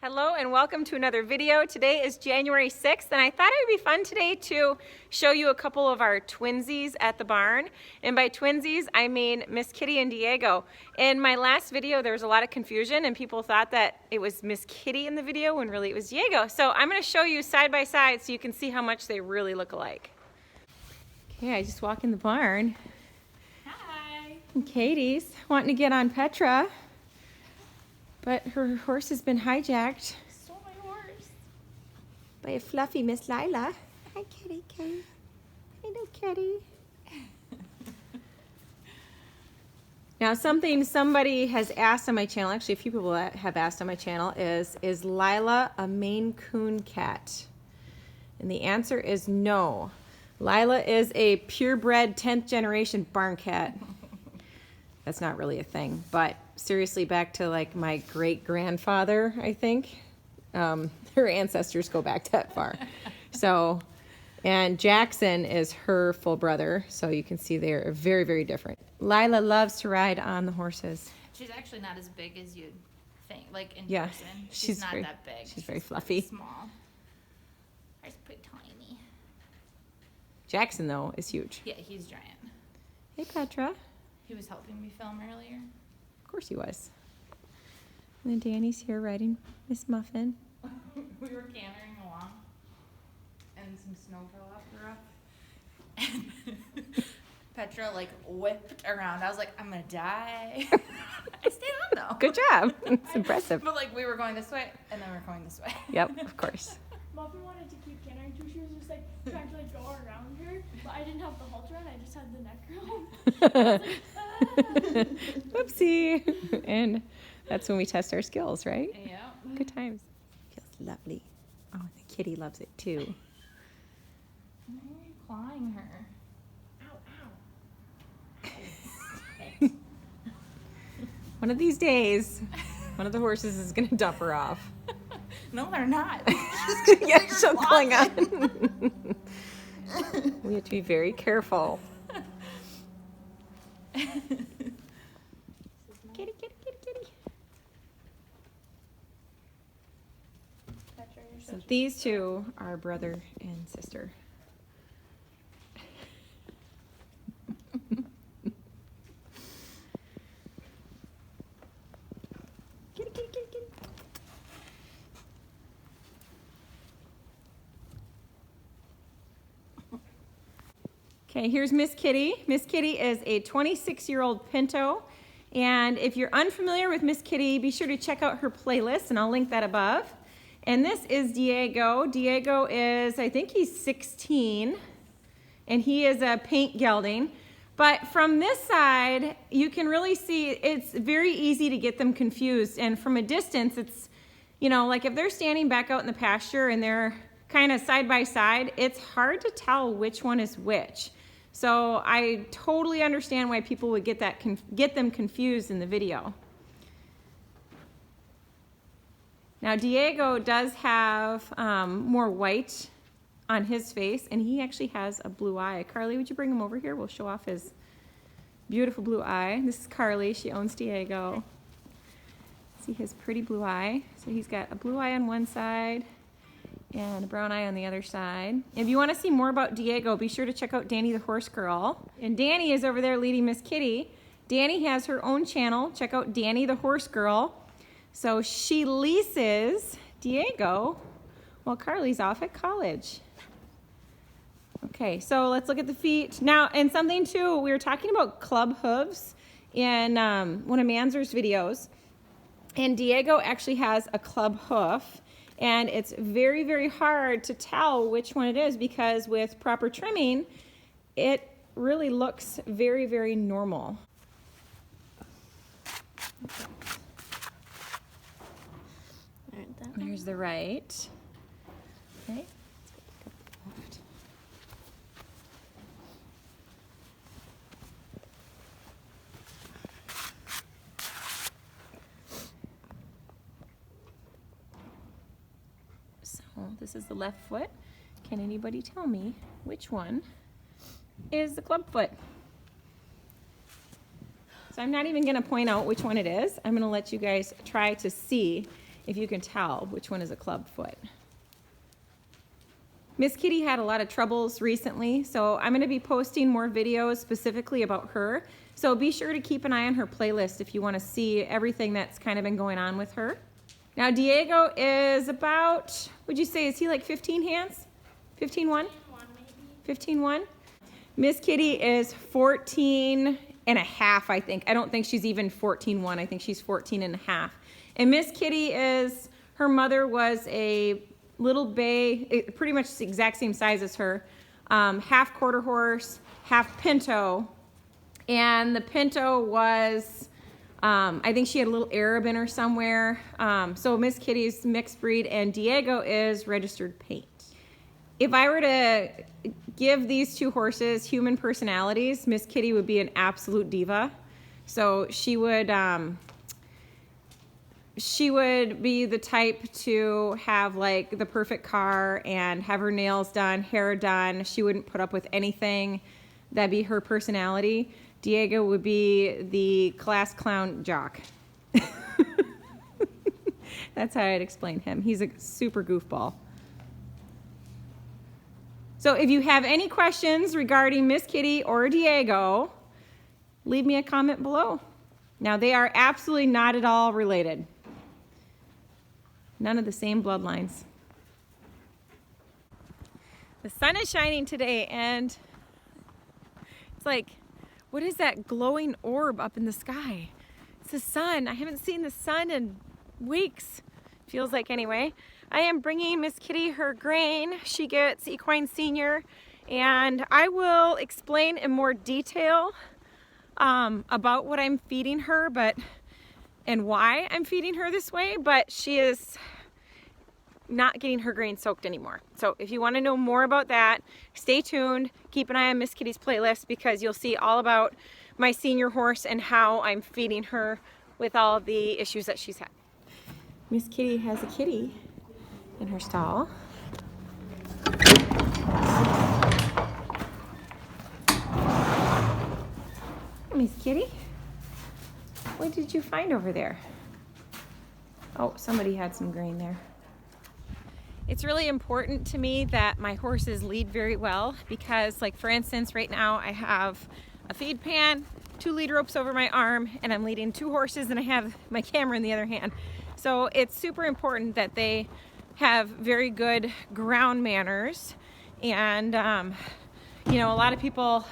Hello and welcome to another video. Today is January 6th and I thought it would be fun today to show you a couple of our twinsies at the barn. And by twinsies I mean Miss Kitty and Diego. In my last video there was a lot of confusion and people thought that it was Miss Kitty in the video when really it was Diego. So I'm going to show you side by side so you can see how much they really look alike. Okay, I just walk in the barn. Hi. And Katie's wanting to get on Petra. But her horse has been hijacked. Stole my horse. By a fluffy Miss Lila. Hi, Kitty, Kitty. Hello, Kitty. Now, something somebody has asked on my channel, actually a few people have asked on my channel, is Lila a Maine Coon cat? And the answer is no. Lila is a purebred 10th generation barn cat. That's not really a thing, but seriously, back to like my great-grandfather, I think. Her ancestors go back that far. So, and Jackson is her full brother, so you can see they're very, very different. Lila loves to ride on the horses. She's actually not as big as you'd think, like in Yeah, person. She's not very, that big. She's very fluffy. Small. She's pretty tiny. Jackson, though, is huge. Yeah, he's giant. Hey, Petra. He was helping me film earlier. Of course he was. And then Danny's here riding Miss Muffin. We were cantering along, and some snow fell off the roof. And Petra like whipped around. I was like, I'm gonna die. I stayed on though. Good job. It's impressive. But like we were going this way, and then we were going this way. Yep, of course. Muffin wanted to keep cantering too. She was just like trying to like go around her, but I didn't have the halter on. I just had the neck roll. I was like, Whoopsie. And that's when we test our skills, right? Yeah. Good times. Feels lovely. Oh, the kitty loves it too. Why are you clawing her? ow, ow. One of these days, one of the horses is going to dump her off. No, they're not. Yeah, she'll cling on. We have to be very careful. Kitty, kitty, kitty, kitty. So these two are brother and sister. Kitty, kitty, kitty, kitty. Okay, here's Miss Kitty. Miss Kitty is a 26-year-old Pinto. And if you're unfamiliar with Miss Kitty, be sure to check out her playlist, and I'll link that above. And this is Diego. Diego is, I think he's 16, and he is a paint gelding. But from this side, you can really see it's very easy to get them confused. And from a distance, it's, you know, like if they're standing back out in the pasture and they're kind of side by side, it's hard to tell which one is which. So I totally understand why people would get them confused in the video. Now Diego does have more white on his face, and he actually has a blue eye. Carly, would you bring him over here? We'll show off his beautiful blue eye. This is Carly. She owns Diego. See his pretty blue eye. So he's got a blue eye on one side and a brown eye on the other side. If you want to see more about Diego, be sure to check out Danny the Horse Girl. And Danny is over there leading Miss Kitty. Danny has her own channel. Check out Danny the Horse Girl. So she leases Diego while Carly's off at college. Okay, so let's look at the feet. Now, and something too, we were talking about club hooves in one of Manzer's videos. And Diego actually has a club hoof. And it's very, very hard to tell which one it is because with proper trimming, it really looks very, very normal. There's the right. Okay. Left. So this is the left foot. Can anybody tell me which one is the club foot? So I'm not even going to point out which one it is. I'm going to let you guys try to see. if you can tell which one is a club foot. Miss Kitty had a lot of troubles recently, so I'm going to be posting more videos specifically about her. So be sure to keep an eye on her playlist if you want to see everything that's kind of been going on with her. Now Diego is about, would you say, is he like 15 hands? 15-1? 15-1? Miss Kitty is 14 and a half, I think. I don't think she's even 14-1. I think she's 14 and a half. And Miss Kitty is, her mother was a little bay, pretty much the exact same size as her, half quarter horse, half pinto, and the pinto was, I think she had a little Arab in her somewhere. So Miss Kitty's mixed breed, and Diego is registered paint. If I were to give these two horses human personalities, Miss Kitty would be an absolute diva. So she would be the type to have like the perfect car and have her nails done, hair done. She wouldn't put up with anything. That'd be her personality. Diego would be the class clown jock. That's how I'd explain him. He's a super goofball. So if you have any questions regarding Miss Kitty or Diego, leave me a comment below. Now they are absolutely not at all related. None of the same bloodlines. The sun is shining today, and it's like, what is that glowing orb up in the sky? It's the sun. I haven't seen the sun in weeks. Feels like anyway. I am bringing Miss Kitty her grain. She gets Equine Senior, and I will explain in more detail about what I'm feeding her, and why I'm feeding her this way, but she is not getting her grain soaked anymore. So if you want to know more about that, stay tuned. Keep an eye on Miss Kitty's playlist, because you'll see all about my senior horse and how I'm feeding her with all the issues that she's had. Miss Kitty has a kitty in her stall. Miss Kitty, what did you find over there? Oh, somebody had some grain there. It's really important to me that my horses lead very well, because, like, for instance, right now I have a feed pan, 2 lead ropes over my arm, and I'm leading 2 horses, and I have my camera in the other hand. So it's super important that they have very good ground manners, and you know, a lot of people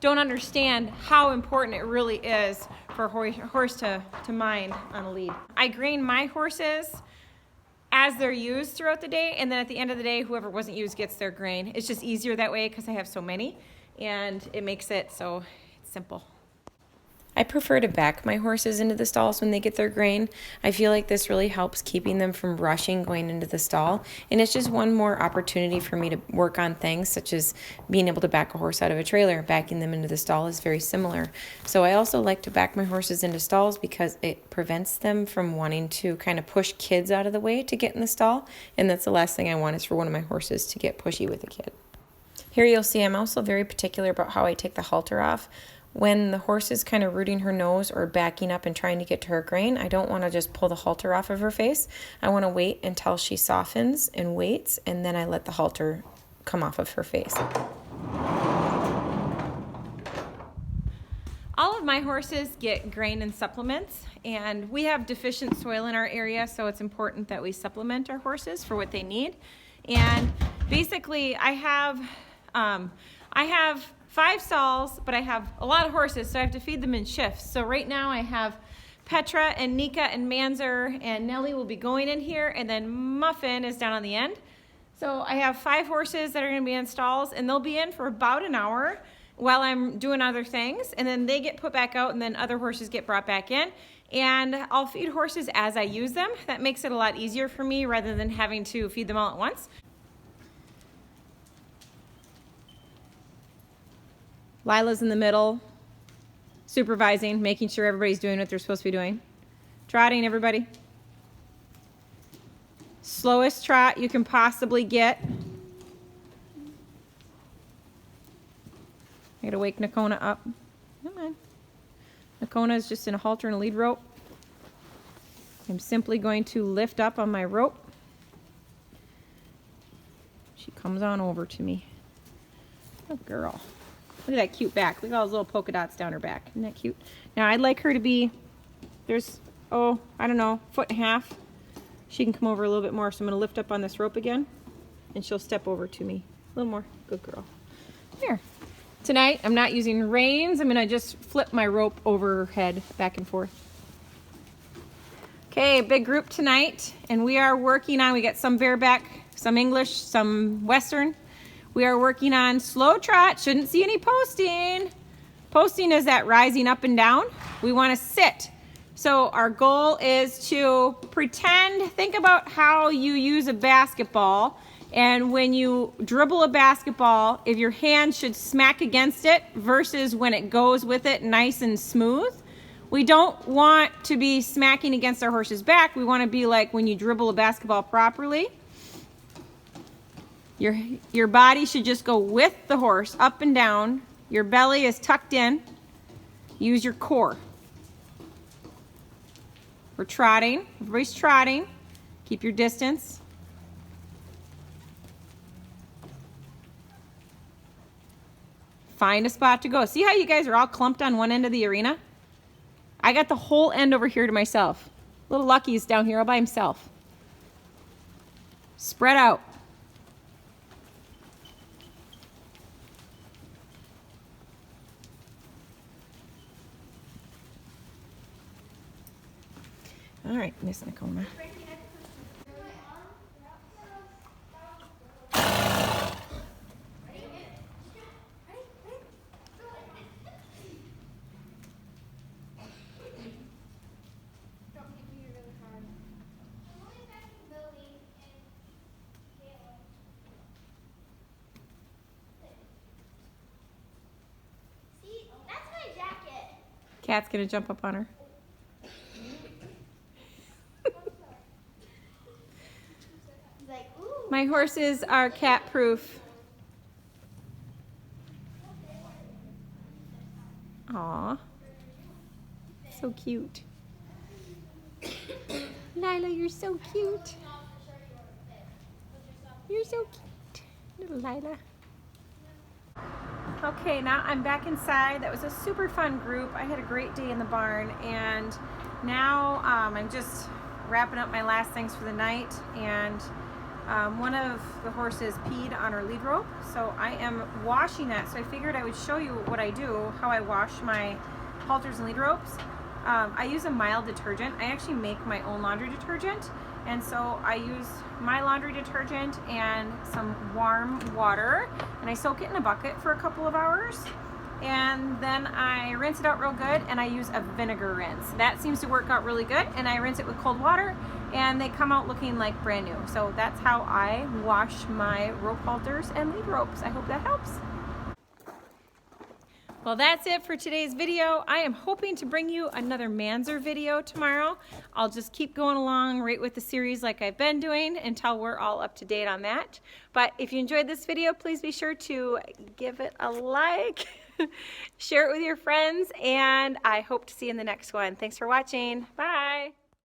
don't understand how important it really is for a horse to mind on a lead. I grain my horses as they're used throughout the day, and then at the end of the day, whoever wasn't used gets their grain. It's just easier that way because I have so many, and it makes it so it's simple. I prefer to back my horses into the stalls when they get their grain. I feel like this really helps keeping them from rushing going into the stall. And it's just one more opportunity for me to work on things such as being able to back a horse out of a trailer. Backing them into the stall is very similar. So I also like to back my horses into stalls because it prevents them from wanting to kind of push kids out of the way to get in the stall. And that's the last thing I want, is for one of my horses to get pushy with a kid. Here you'll see I'm also very particular about how I take the halter off. When the horse is kind of rooting her nose or backing up and trying to get to her grain, I don't want to just pull the halter off of her face. I want to wait until she softens and waits, and then I let the halter come off of her face. All of my horses get grain and supplements, and we have deficient soil in our area, so it's important that we supplement our horses for what they need. And basically, I have 5 stalls, but I have a lot of horses, so I have to feed them in shifts. So right now I have Petra and Nika and Manzer, and Nellie will be going in here, and then Muffin is down on the end. So I have 5 horses that are going to be in stalls, and they'll be in for about an hour while I'm doing other things, and then they get put back out, and then other horses get brought back in. And I'll feed horses as I use them. That makes it a lot easier for me rather than having to feed them all at once. Lila's in the middle, supervising, making sure everybody's doing what they're supposed to be doing. Trotting, everybody. Slowest trot you can possibly get. I gotta wake Nakona up. Come on. Nakona is just in a halter and a lead rope. I'm simply going to lift up on my rope. She comes on over to me. Good girl. Look at that cute back. Look at all those little polka dots down her back. Isn't that cute? Now I'd like her to be, there's, oh, I don't know, 1.5 feet. She can come over a little bit more. So I'm going to lift up on this rope again and she'll step over to me. A little more. Good girl. Here. Tonight I'm not using reins. I'm going to just flip my rope overhead back and forth. Okay, big group tonight, and we are working on, we got some bareback, some English, some Western. We are working on slow trot. Shouldn't see any posting. Posting is that rising up and down. We want to sit. So our goal is to pretend, think about how you use a basketball, and when you dribble a basketball, if your hand should smack against it versus when it goes with it nice and smooth. We don't want to be smacking against our horse's back. We want to be like when you dribble a basketball properly. Your body should just go with the horse, up and down. Your belly is tucked in. Use your core. We're trotting. Everybody's trotting. Keep your distance. Find a spot to go. See how you guys are all clumped on one end of the arena? I got the whole end over here to myself. Little Lucky's down here all by himself. Spread out. All right, Miss Nicona. Cat's gonna jump up on her. My horses are cat proof. Aw, so cute. Lila, you're so cute. You're so cute, little Lila. Okay, now I'm back inside. That was a super fun group. I had a great day in the barn, and now I'm just wrapping up my last things for the night, and one of the horses peed on her lead rope, so I am washing that. So I figured I would show you what I do, how I wash my halters and lead ropes. I use a mild detergent. I actually make my own laundry detergent, and so I use my laundry detergent and some warm water, and I soak it in a bucket for a couple of hours, and then I rinse it out real good, and I use a vinegar rinse. That seems to work out really good, and I rinse it with cold water, and they come out looking like brand new. So that's how I wash my rope halters and lead ropes. I hope that helps. Well, that's it for today's video. I am hoping to bring you another Manzer video tomorrow. I'll just keep going along right with the series like I've been doing until we're all up to date on that. But if you enjoyed this video, please be sure to give it a like, share it with your friends, and I hope to see you in the next one. Thanks for watching. Bye.